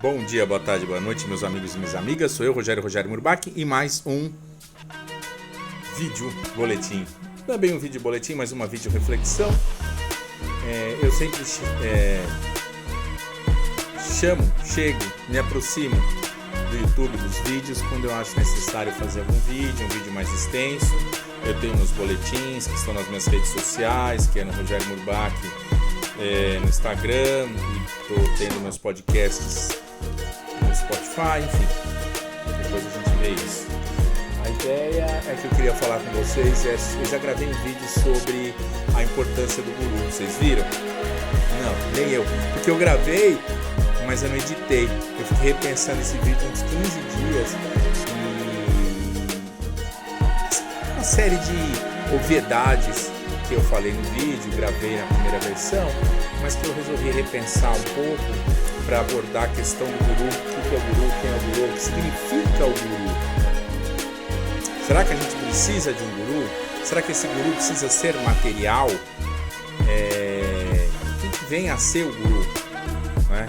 Bom dia, boa tarde, boa noite, meus amigos e minhas amigas. Sou eu, Rogério Murbach, e mais um vídeo boletim. Não é bem um vídeo boletim, mas uma vídeo reflexão. Eu sempre chego, me aproximo do YouTube, dos vídeos, quando eu acho necessário fazer algum vídeo, um vídeo mais extenso. Eu tenho meus boletins que estão nas minhas redes sociais, que é no Rogério Murbach, no Instagram, e estou tendo meus podcasts no Spotify, enfim, depois a gente vê isso. A ideia é que eu queria falar com vocês, eu já gravei um vídeo sobre a importância do guru, vocês viram? Não, nem eu, porque eu gravei, mas eu não editei, eu fiquei repensando esse vídeo uns 15 dias, e uma série de obviedades que eu falei no vídeo, gravei na primeira versão, mas que eu resolvi repensar um pouco para abordar a questão do guru, o que é o guru, quem é o guru, o que significa o guru. Será que a gente precisa de um guru? Será que esse guru precisa ser material? Quem que vem a ser o guru? Né?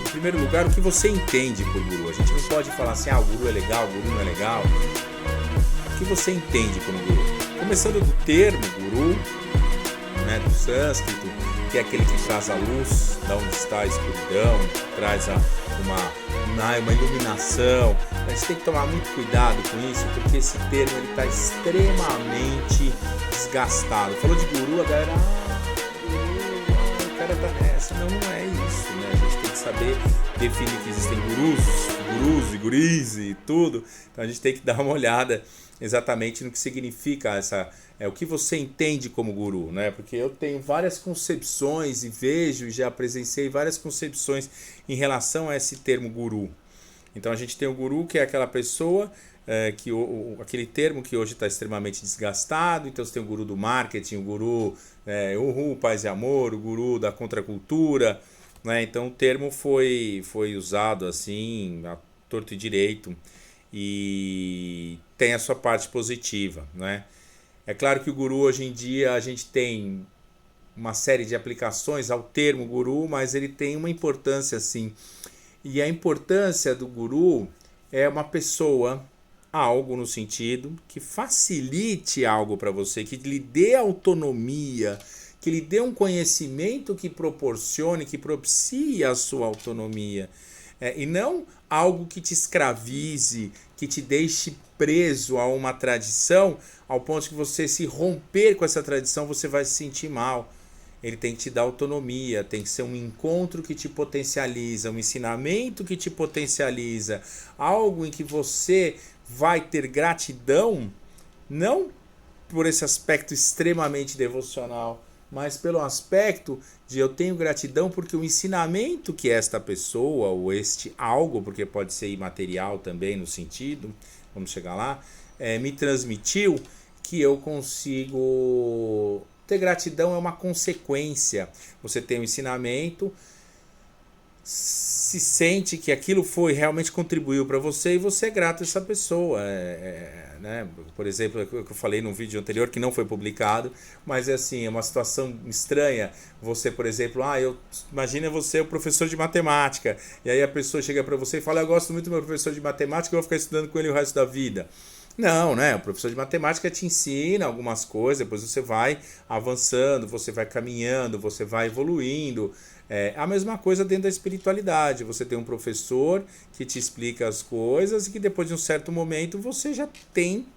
Em primeiro lugar, o que você entende por guru? A gente não pode falar assim, o guru é legal, o guru não é legal. O que você entende como guru? Começando do termo guru, né, do sânscrito, que é aquele que traz a luz da onde está a escuridão, traz uma iluminação. A gente tem que tomar muito cuidado com isso, porque esse termo está extremamente desgastado. Falou de guru, a galera, o cara tá nessa. Não é isso, né? A gente tem que saber definir que existem gurus e guris e tudo. Então a gente tem que dar uma olhada exatamente no que significa o que você entende como guru, né? Porque eu tenho várias concepções e vejo e já presenciei várias concepções em relação a esse termo guru. Então a gente tem o guru, que é aquela pessoa, aquele termo que hoje está extremamente desgastado. Então você tem o guru do marketing, o guru paz e amor, o guru da contracultura, né? Então o termo foi usado assim, a torto e direito, e tem a sua parte positiva, né? É claro que o guru, hoje em dia, a gente tem uma série de aplicações ao termo guru, mas ele tem uma importância sim. E a importância do guru é uma pessoa, algo no sentido, que facilite algo para você, que lhe dê autonomia, que lhe dê um conhecimento que proporcione, que propicie a sua autonomia. E não algo que te escravize, que te deixe preso a uma tradição, ao ponto que você, se romper com essa tradição, você vai se sentir mal. Ele tem que te dar autonomia, tem que ser um encontro que te potencializa, um ensinamento que te potencializa, algo em que você vai ter gratidão, não por esse aspecto extremamente devocional, mas pelo aspecto de eu tenho gratidão porque o ensinamento que esta pessoa, ou este algo, porque pode ser imaterial também no sentido, vamos chegar lá, me transmitiu, que eu consigo ter gratidão. É uma consequência. Você tem um ensinamento, se sente que aquilo realmente contribuiu para você, e você é grato a essa pessoa, né? Por exemplo, que eu falei num vídeo anterior que não foi publicado, mas é uma situação estranha. Você, por exemplo, imagina você é o professor de matemática, e aí a pessoa chega para você e fala: eu gosto muito do meu professor de matemática, eu vou ficar estudando com ele o resto da vida. Não, né? O professor de matemática te ensina algumas coisas, depois você vai avançando, você vai caminhando, você vai evoluindo. A mesma coisa dentro da espiritualidade. Você tem um professor que te explica as coisas e que depois de um certo momento você já tem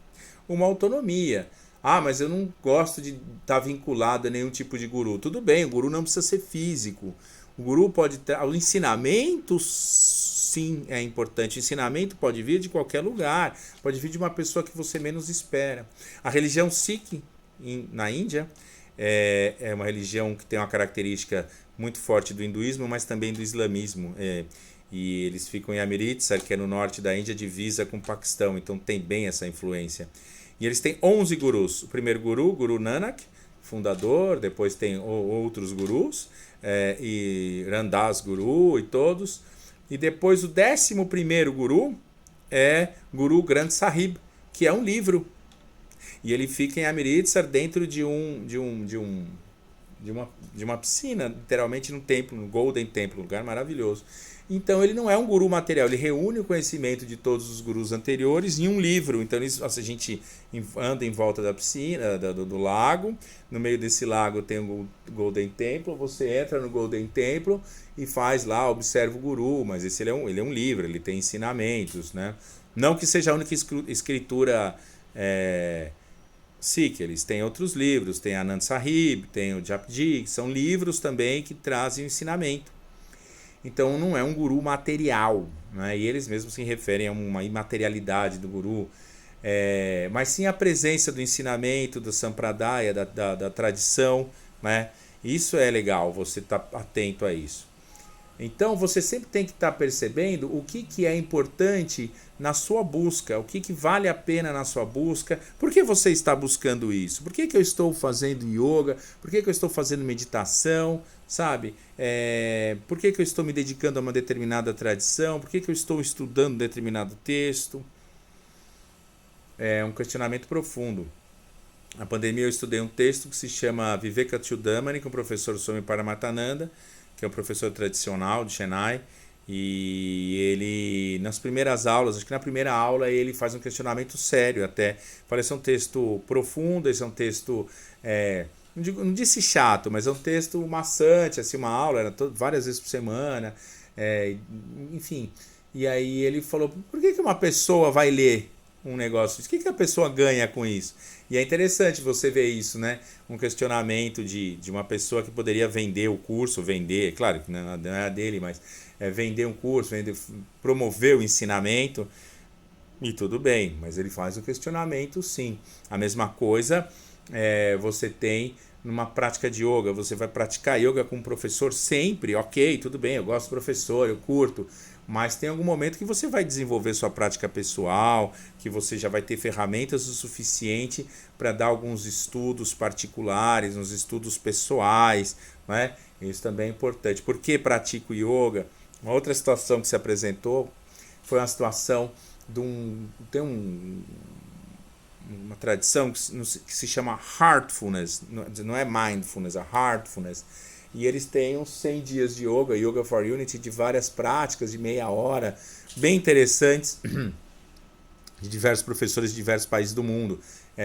uma autonomia. Mas eu não gosto de estar vinculado a nenhum tipo de guru. Tudo bem, o guru não precisa ser físico. O guru pode ter... O ensinamento, sim, é importante. O ensinamento pode vir de qualquer lugar. Pode vir de uma pessoa que você menos espera. A religião Sikh, na Índia, é uma religião que tem uma característica muito forte do hinduísmo, mas também do islamismo. E eles ficam em Amritsar, que é no norte da Índia, divisa com o Paquistão. Então tem bem essa influência. E eles têm 11 gurus. O primeiro guru, Guru Nanak, fundador. Depois tem outros gurus, e Ramdas Guru e todos. E depois o 11º guru é Guru Granth Sahib, que é um livro. E ele fica em Amritsar, dentro de um de uma piscina, literalmente no templo, no Golden Temple, um lugar maravilhoso. Então ele não é um guru material, ele reúne o conhecimento de todos os gurus anteriores em um livro. Então a gente anda em volta da piscina, do lago, no meio desse lago tem o Golden Temple, você entra no Golden Temple e faz lá, observa o guru, mas ele é um livro, ele tem ensinamentos, né? Não que seja a única escritura Sikh, eles têm outros livros, tem Anand Sahib, tem o Japji, que são livros também que trazem ensinamento. Então não é um guru material, né? E eles mesmos se referem a uma imaterialidade do guru, mas sim a presença do ensinamento, do sampradaya, da tradição, né? Isso é legal, você estar atento a isso. Então você sempre tem que estar percebendo o que é importante na sua busca, o que vale a pena na sua busca, por que você está buscando isso, por que eu estou fazendo yoga, por que eu estou fazendo meditação, sabe? Por que eu estou me dedicando a uma determinada tradição, por que eu estou estudando determinado texto. É um questionamento profundo. Na pandemia eu estudei um texto que se chama Vivekachudamani, com o professor Swami Paramahansa, que é um professor tradicional de Chennai, e ele, nas primeiras aulas, acho que na primeira aula ele faz um questionamento sério até. Falei, esse é um texto profundo, esse é um texto, não disse chato, mas é um texto maçante, assim, uma aula, era várias vezes por semana, enfim. E aí ele falou, por que uma pessoa vai ler um negócio? O que a pessoa ganha com isso? E é interessante você ver isso, né? Um questionamento de uma pessoa que poderia vender o curso, claro que não é dele, mas vender um curso, promover o ensinamento, e tudo bem, mas ele faz o questionamento sim. A mesma coisa você tem numa prática de yoga, você vai praticar yoga com um professor sempre, ok, tudo bem, eu gosto do professor, eu curto, mas tem algum momento que você vai desenvolver sua prática pessoal, que você já vai ter ferramentas o suficiente para dar alguns estudos particulares, uns estudos pessoais, né? Isso também é importante. Por que pratico yoga? Uma outra situação que se apresentou foi uma situação de uma tradição que se chama Heartfulness, não é Mindfulness, é Heartfulness. E eles têm uns 100 dias de yoga, Yoga for Unity, de várias práticas, de meia hora, bem interessantes, de diversos professores de diversos países do mundo.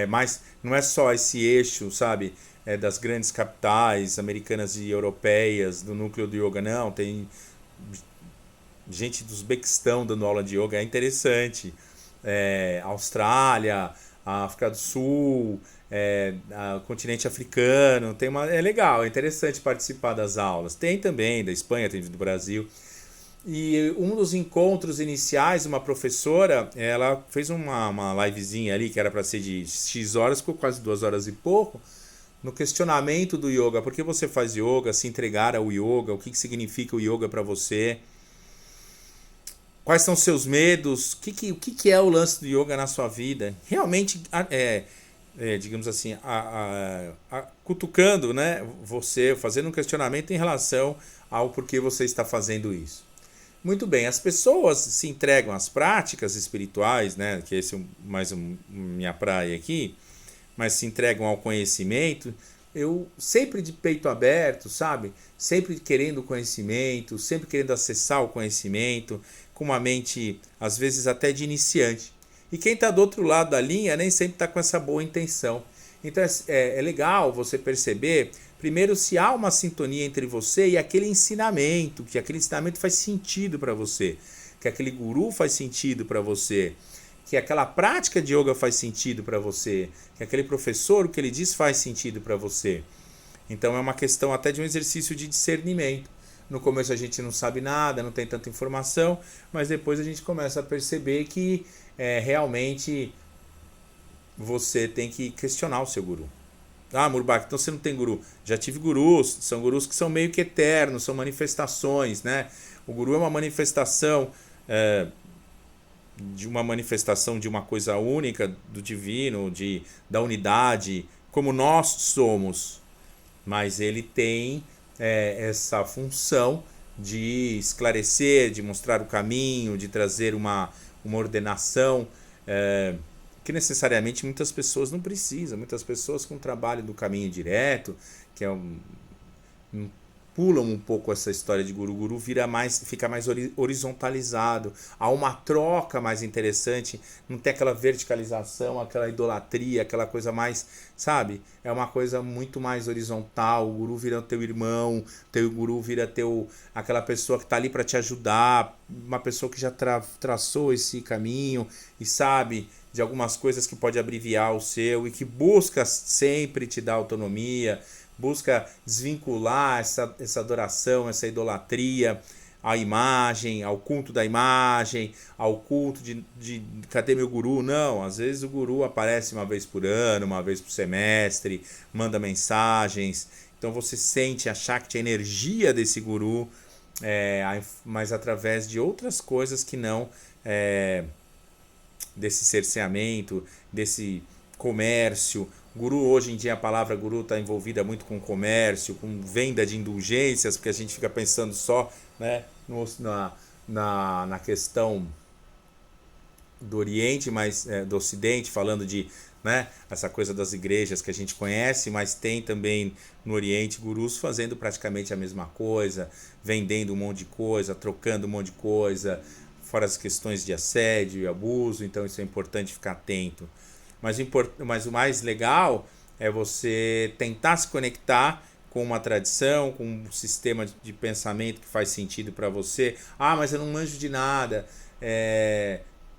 Mas não é só esse eixo, sabe, das grandes capitais americanas e europeias, do núcleo do yoga, não. Tem gente do Uzbequistão dando aula de yoga, é interessante. Austrália, África do Sul, continente africano, é legal, é interessante participar das aulas. Tem também da Espanha, tem do Brasil. E um dos encontros iniciais, uma professora, ela fez uma livezinha ali, que era para ser de X horas, ficou quase 2 horas e pouco, no questionamento do yoga. Por que você faz yoga? Se entregar ao yoga? O que significa o yoga para você? Quais são seus medos? O que é o lance do yoga na sua vida? Realmente, digamos assim, cutucando, né, você, fazendo um questionamento em relação ao porquê você está fazendo isso. Muito bem, as pessoas se entregam às práticas espirituais, né, que esse é mais minha praia aqui, mas se entregam ao conhecimento, eu sempre de peito aberto, sabe? Sempre querendo conhecimento, sempre querendo acessar o conhecimento, com uma mente, às vezes até de iniciante. E quem está do outro lado da linha nem sempre está com essa boa intenção. Então é legal você perceber, primeiro, se há uma sintonia entre você e aquele ensinamento, que aquele ensinamento faz sentido para você, que aquele guru faz sentido para você, que aquela prática de yoga faz sentido para você, que aquele professor, o que ele diz, faz sentido para você. Então é uma questão até de um exercício de discernimento. No começo a gente não sabe nada, não tem tanta informação, mas depois a gente começa a perceber que realmente você tem que questionar o seu guru. Ah, Murbach, então você não tem guru. Já tive gurus, são gurus que são meio que eternos, são manifestações, né? O guru é uma manifestação de uma coisa única, do divino, da unidade, como nós somos. Mas ele tem essa função de esclarecer, de mostrar o caminho, de trazer uma ordenação que necessariamente muitas pessoas não precisam. Muitas pessoas com o trabalho do caminho direto, que é pulam um pouco essa história de guru. O guru fica mais horizontalizado. Há uma troca mais interessante. Não tem aquela verticalização, aquela idolatria, aquela coisa mais, sabe? É uma coisa muito mais horizontal. O guru vira teu irmão, teu guru vira aquela pessoa que está ali para te ajudar, uma pessoa que já traçou esse caminho e sabe de algumas coisas que pode abreviar o seu e que busca sempre te dar autonomia, busca desvincular essa adoração, essa idolatria à imagem, ao culto da imagem, ao culto de cadê meu guru? Não, às vezes o guru aparece uma vez por ano, uma vez por semestre, manda mensagens, então você sente a Shakti, a energia desse guru, mas através de outras coisas que não desse cerceamento, desse comércio. Guru, hoje em dia a palavra guru está envolvida muito com comércio, com venda de indulgências, porque a gente fica pensando só, né, na questão do Oriente, mas do Ocidente, falando de, né, essa coisa das igrejas que a gente conhece, mas tem também no Oriente gurus fazendo praticamente a mesma coisa, vendendo um monte de coisa, trocando um monte de coisa, fora as questões de assédio e abuso, então isso é importante ficar atento. Mas o mais legal é você tentar se conectar com uma tradição, com um sistema de pensamento que faz sentido para você. Ah, mas eu não manjo de nada.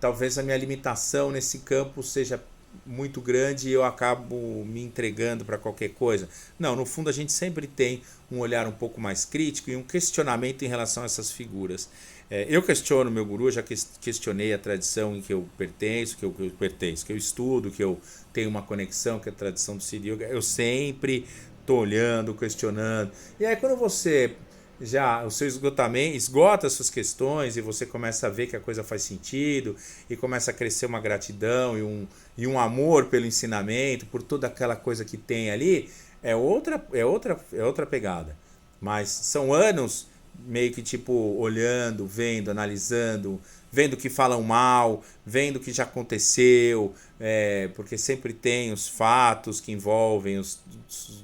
Talvez a minha limitação nesse campo seja muito grande e eu acabo me entregando para qualquer coisa. Não, no fundo a gente sempre tem um olhar um pouco mais crítico e um questionamento em relação a essas figuras. Eu questiono meu guru, já questionei a tradição em que eu pertenço, que eu estudo, que eu tenho uma conexão, que é a tradição do Siddha Yoga. Eu sempre estou olhando, questionando. E aí quando você o seu esgotamento esgota as suas questões e você começa a ver que a coisa faz sentido e começa a crescer uma gratidão e um amor pelo ensinamento, por toda aquela coisa que tem ali, é outra pegada. Mas são anos meio que tipo olhando, vendo, analisando, vendo que falam mal, vendo o que já aconteceu, porque sempre tem os fatos que envolvem os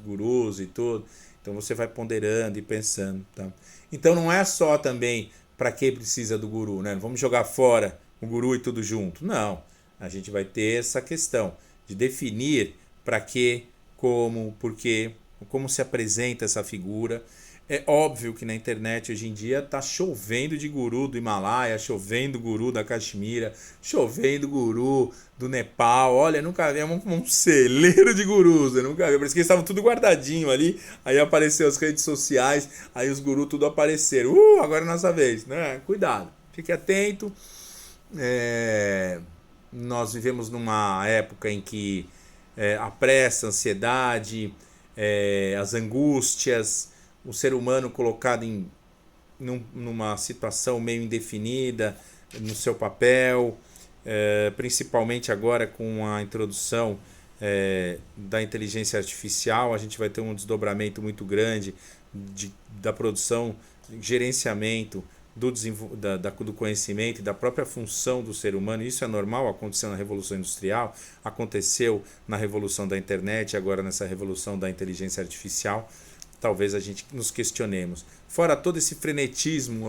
gurus e tudo. Então você vai ponderando e pensando. Tá? Então não é só também para que precisa do guru, né? Vamos jogar fora o guru e tudo junto. Não, a gente vai ter essa questão de definir para que, como, por quê, como se apresenta essa figura. É óbvio que na internet hoje em dia está chovendo de guru do Himalaia, chovendo guru da Caxemira, chovendo guru do Nepal. Olha, nunca vi um celeiro de gurus, eu nunca vi. Parece que eles estavam tudo guardadinho ali, aí apareceu as redes sociais, aí os gurus tudo apareceram. Agora é nossa vez, né? Cuidado, fique atento. Nós vivemos numa época em que a pressa, a ansiedade, as angústias, o ser humano colocado numa situação meio indefinida no seu papel, principalmente agora com a introdução da inteligência artificial, a gente vai ter um desdobramento muito grande da produção, gerenciamento do conhecimento e da própria função do ser humano. Isso é normal, aconteceu na Revolução Industrial, aconteceu na Revolução da Internet, agora nessa Revolução da Inteligência Artificial. Talvez a gente nos questionemos. Fora todo esse frenetismo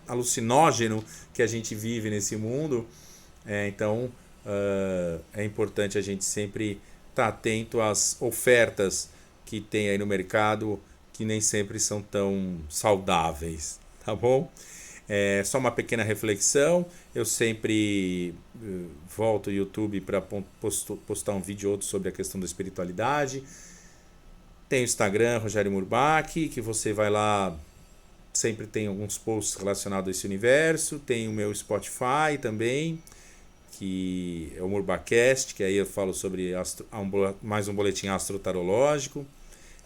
alucinógeno que a gente vive nesse mundo, então é importante a gente sempre estar atento às ofertas que tem aí no mercado, que nem sempre são tão saudáveis, tá bom? Só uma pequena reflexão, eu sempre volto ao YouTube para postar um vídeo ou outro sobre a questão da espiritualidade. Tem o Instagram, Rogério Murbach, que você vai lá, sempre tem alguns posts relacionados a esse universo. Tem o meu Spotify também, que é o Murbachcast, que aí eu falo sobre mais um boletim astrotarológico.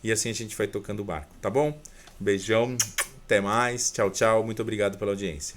E assim a gente vai tocando o barco, tá bom? Beijão, até mais, tchau, tchau, muito obrigado pela audiência.